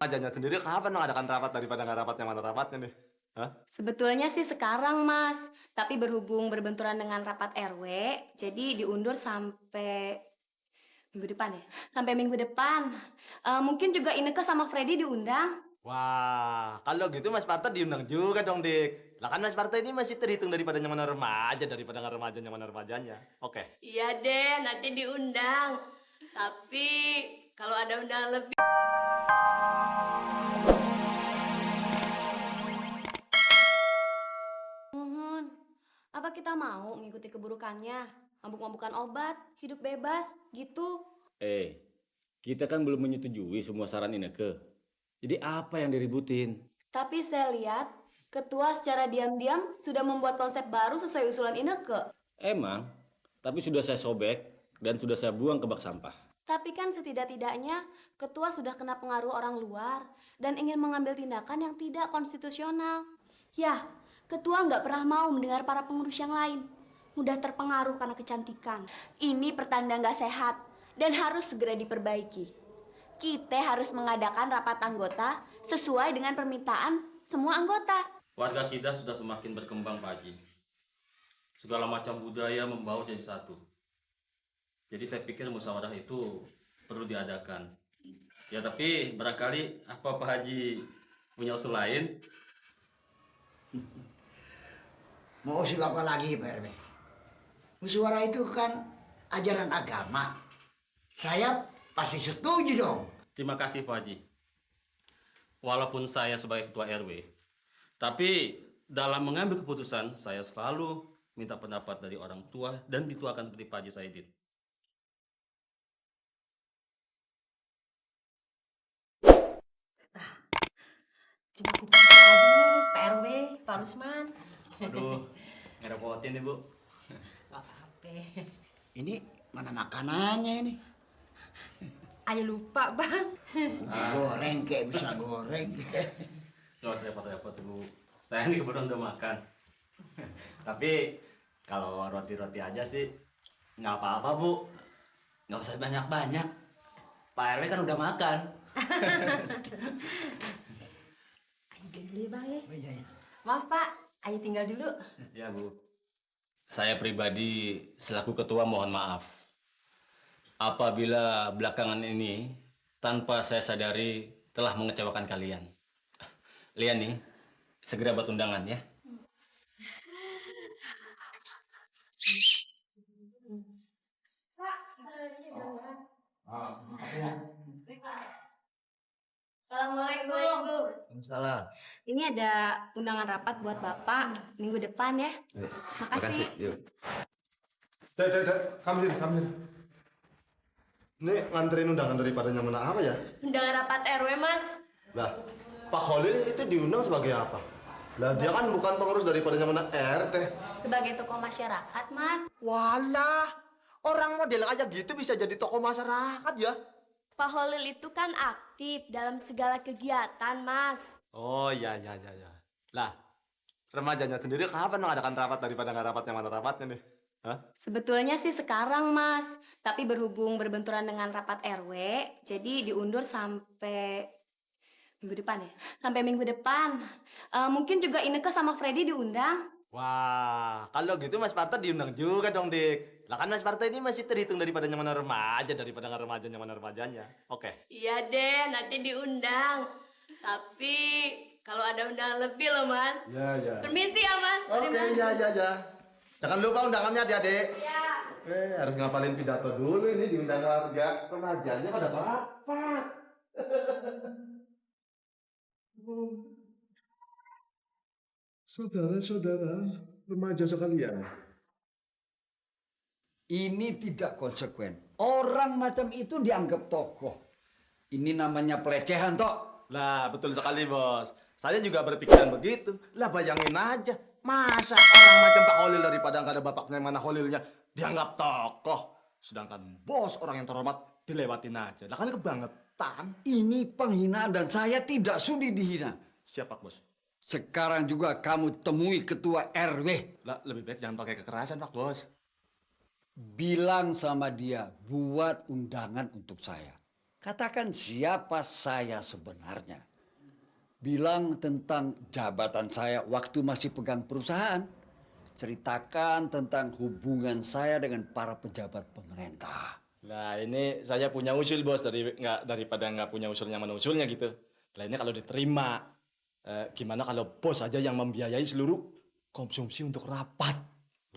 Remajanya sendiri kapan mengadakan rapat daripada nggak rapat yang mana rapatnya nih? Hah? Sebetulnya sih sekarang, Mas. Tapi berhubung berbenturan dengan rapat RW, jadi diundur sampai minggu depan ya? Sampai minggu depan. Mungkin juga Ineke sama Freddy diundang. Wah, kalau gitu Mas Parto diundang juga dong, Dik. Lah kan Mas Parto ini masih terhitung daripada yang mana remaja, daripada nggak remaja yang mana remajanya. Oke. Iya deh, nanti diundang. Tapi kalau ada undangan lebih... Mohon, apa kita mau mengikuti keburukannya? Mabuk-mabukan obat, hidup bebas, gitu. Kita kan belum menyetujui semua saran Ineke. Jadi apa yang diributin? Tapi saya lihat, ketua secara diam-diam sudah membuat konsep baru sesuai usulan Ineke. Emang, tapi sudah saya sobek dan sudah saya buang ke bak sampah. Tapi kan setidak-tidaknya ketua sudah kena pengaruh orang luar dan ingin mengambil tindakan yang tidak konstitusional. Ya, ketua nggak pernah mau mendengar para pengurus yang lain. Mudah terpengaruh karena kecantikan. Ini pertanda nggak sehat dan harus segera diperbaiki. Kita harus mengadakan rapat anggota sesuai dengan permintaan semua anggota. Warga kita sudah semakin berkembang, Pak Haji. Segala macam budaya membaur jadi satu. Jadi saya pikir musyawarah itu perlu diadakan. Ya tapi barangkali apa Pak Haji punya usul lain? Mau usul apa lagi Pak RW? Musyawarah itu kan ajaran agama. Saya pasti setuju dong. Terima kasih Pak Haji. Walaupun saya sebagai ketua RW, tapi dalam mengambil keputusan saya selalu minta pendapat dari orang tua dan dituakan seperti Pak Haji Saidin. Cuma kumpul aja nih, Pak RW, Pak Rusman. Aduh, ngerepotin nih Bu. Gak apa-apa. Ini mana makanannya ini? Ayo lupa, Bang. Goreng kayak bisa goreng. Nggak usah repot-repot Bu. Saya ini kebetulan udah makan. Tapi kalau roti-roti aja sih nggak apa-apa Bu. Nggak usah banyak-banyak. Pak RW kan udah makan. Ayo dulu ya, Bang ya. Oh, iya, iya. Maaf, Pak. Ayo tinggal dulu. Ya Bu. Saya pribadi selaku ketua mohon maaf. Apabila belakangan ini tanpa saya sadari telah mengecewakan kalian. Lian nih, segera buat undangan ya. Assalamualaikum. Salah. Ini ada undangan rapat buat Bapak minggu depan ya. Makasih. Yuk. Dek, kamu sini. Ini nganterin undangan daripada yang mana apa ya? Undangan rapat RW, Mas. Lah, Pak Khalil itu diundang sebagai apa? Lah dia kan bukan pengurus daripada yang mana RT. Sebagai tokoh masyarakat, Mas. Walah, orang model aja gitu bisa jadi tokoh masyarakat ya? Pak Holil itu kan aktif dalam segala kegiatan, Mas. Oh iya. Lah, remajanya sendiri kapan mengadakan rapat daripada nggak rapat yang mana rapatnya nih? Hah? Sebetulnya sih sekarang, Mas. Tapi berhubung berbenturan dengan rapat RW, jadi diundur sampai minggu depan ya? Sampai minggu depan. Mungkin juga Ineke sama Freddy diundang. Wah, kalau gitu Mas Parto diundang juga dong, Dik. Lah kan Mas Parto ini masih terhitung daripada yang mana remaja, daripada nggak remaja yang mana remajanya. Oke. Iya deh, nanti diundang. Tapi kalau ada undangan lebih loh, Mas. Ya. Permisi ya, Mas. Oke, ya. Jangan lupa undangannya, Adik-adik. Iya. Harus ngapalin pidato dulu ini diundang warga. Remajanya pada rapat. Saudara-saudara, remaja sekalian. Ini tidak konsekuen. Orang macam itu dianggap tokoh. Ini namanya pelecehan, toh. Lah, betul sekali, Bos. Saya juga berpikiran begitu. Lah, bayangin aja. Masa orang macam Pak Holil daripada nggak ada bapaknya mana Holilnya dianggap tokoh. Sedangkan bos orang yang terhormat dilewatin aja. Lah kan kebangetan. Ini penghinaan dan saya tidak sudi dihina. Siapa, Bos? Sekarang juga kamu temui ketua RW. Lah, lebih baik jangan pakai kekerasan, Pak Bos. Bilang sama dia, buat undangan untuk saya. Katakan siapa saya sebenarnya. Bilang tentang jabatan saya waktu masih pegang perusahaan. Ceritakan tentang hubungan saya dengan para pejabat pemerintah. Nah ini saya punya usul bos daripada nggak punya usulnya mana usulnya gitu. Lah ini kalau diterima, gimana kalau bos aja yang membiayai seluruh konsumsi untuk rapat?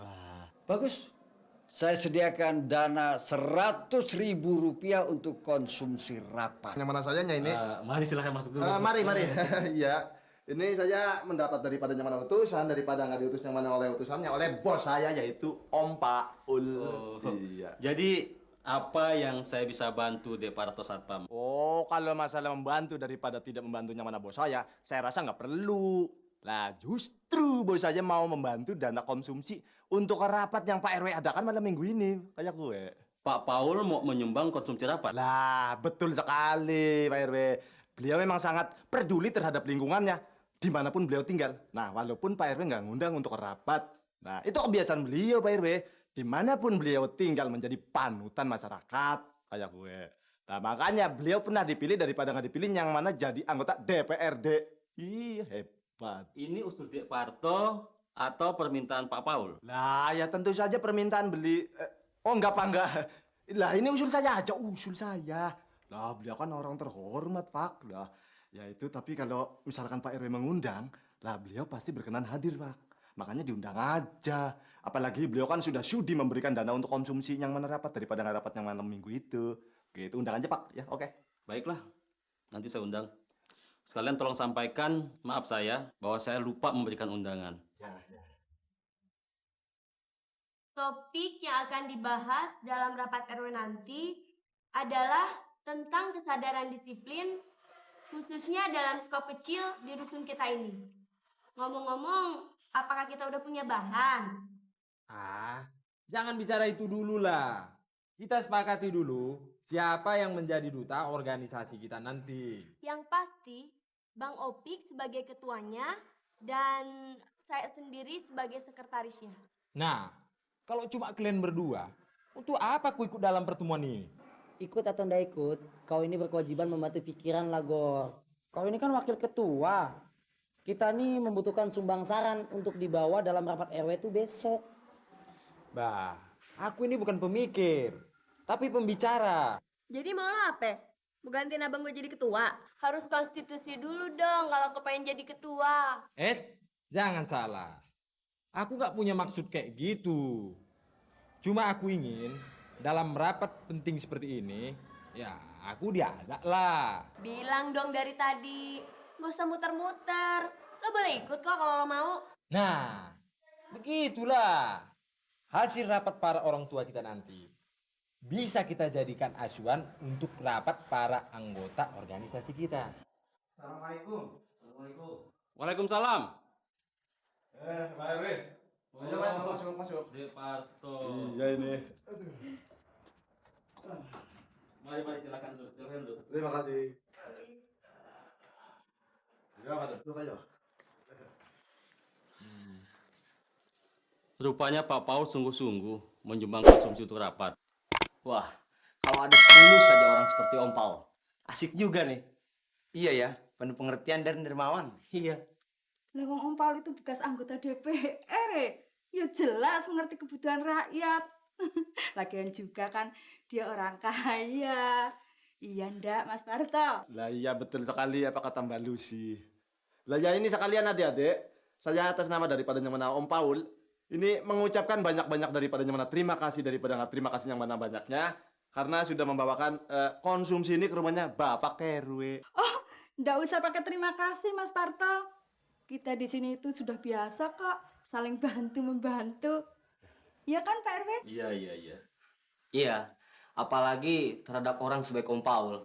Wah, Bagus. Saya sediakan dana 100.000 rupiah untuk konsumsi rapat. yang mana sayanya ini? Mari silahkan masuk dulu. Mari. Iya. Ini saya mendapat daripada yang mana utusan, daripada nggak diutus yang mana oleh utusannya, oleh bos saya yaitu Om Paul. Iya. Jadi apa yang saya bisa bantu De Parto Satpam? Oh, kalau masalah membantu daripada tidak membantunya mana bos saya rasa nggak perlu. Lah, justru bos saya mau membantu dana konsumsi untuk rapat yang Pak RW adakan malam minggu ini, kayak gue. Pak Paul mau menyumbang konsumsi rapat. Lah, betul sekali Pak RW. Beliau memang sangat peduli terhadap lingkungannya, dimanapun beliau tinggal. Nah, walaupun Pak RW nggak ngundang untuk rapat, nah itu kebiasaan beliau Pak RW. Dimanapun beliau tinggal menjadi panutan masyarakat, kayak gue. Nah, makanya beliau pernah dipilih daripada nggak dipilih yang mana jadi anggota DPRD. Ih, hebat. Ini usul De Parto atau permintaan Pak Paul? Lah, ya tentu saja permintaan beli. Oh, enggak, Pak, enggak. Lah, ini usul saya aja, usul saya. Lah, beliau kan orang terhormat, Pak. Lah, ya itu, tapi kalau misalkan Pak RW mengundang, lah beliau pasti berkenan hadir, Pak. Makanya diundang aja. Apalagi beliau kan sudah sudi memberikan dana untuk konsumsi yang mana rapat daripada nggak rapat yang malam minggu itu. Gitu, undang aja, Pak. Ya, oke. Baiklah, nanti saya undang. Sekalian tolong sampaikan maaf saya bahwa saya lupa memberikan undangan. Topik yang akan dibahas dalam rapat RW nanti adalah tentang kesadaran disiplin, khususnya dalam skop kecil di dusun kita ini. Ngomong-ngomong, apakah kita udah punya bahan? Jangan bicara itu dulu lah. Kita sepakati dulu siapa yang menjadi duta organisasi kita nanti. Yang pasti, Bang Opik sebagai ketuanya dan saya sendiri sebagai sekretarisnya. Nah, kalau cuma kalian berdua, untuk apa aku ikut dalam pertemuan ini? Ikut atau ndak ikut, kau ini berkewajiban membantu pikiran lah, Gor. Kau ini kan wakil ketua. Kita nih membutuhkan sumbang saran untuk dibawa dalam rapat RW itu besok. Bah, aku ini bukan pemikir, tapi pembicara. Jadi mau lo apa? Mau gantiin abang gue jadi ketua? Harus konstitusi dulu dong kalau kepengen jadi ketua. Jangan salah. Aku gak punya maksud kayak gitu. Cuma aku ingin dalam rapat penting seperti ini, ya aku diajak lah. Bilang dong dari tadi, gak usah muter-muter. Lo boleh ikut kok kalau lo mau. Nah, begitulah. Hasil rapat para orang tua kita nanti bisa kita jadikan acuan untuk rapat para anggota organisasi kita. Assalamualaikum. Waalaikumsalam. Pak RW. Ayo, Mas, masuk. De Parto. Iya ini. Mari silakan dulu. Silakan dulu. Terima kasih. Ya, duduk aja. Rupanya Pak Paul sungguh-sungguh menyumbang konsumsi untuk rapat. Wah, kalau ada 10 saja orang seperti Om Paul, asik juga nih. Iya ya, penuh pengertian dan dermawan. Iya. Lah wong Om Paul itu bekas anggota DPR. Ya jelas mengerti kebutuhan rakyat. Lagian juga kan dia orang kaya. Iya ndak Mas Parto? Lah iya betul sekali apa kata Mbak Lucy. Lah ya ini sekalian adik-adik, saya atas nama daripada yang mana Om Paul, ini mengucapkan banyak-banyak daripada yang mana terima kasih daripada nggak terima kasih yang mana banyaknya karena sudah membawakan konsumsi ini ke rumahnya Bapak RW. Oh, ndak usah pakai terima kasih Mas Parto. Kita di sini itu sudah biasa kok, saling bantu-membantu. Iya kan Pak RW? Iya. Iya, apalagi terhadap orang sebaik Om Paul.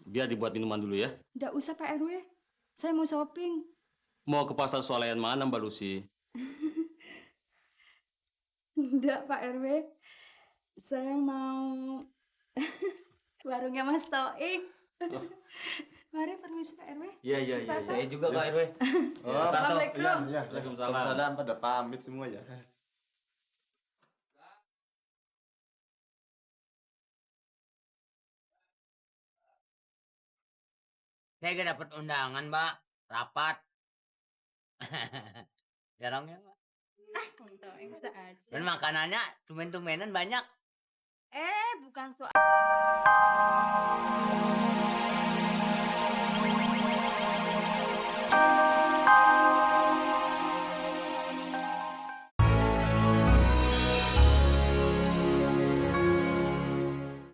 Biar dibuat minuman dulu ya. Ndak usah Pak RW, saya mau shopping. Mau ke pasar swalayan mana Mbak Lucy? Ndak Pak RW, saya mau warungnya Mas Toing. Mari permisi Pak RW. Iya. Saya juga Pak RW. Assalamualaikum. Iya. Waalaikumsalam. Pada pamit semua ya. Saya gak dapat undangan, Mbak. Rapat. Jarang ya, Mbak. Untuk yang bisa aja. Dan makanannya tumen-tumenan banyak. Bukan soal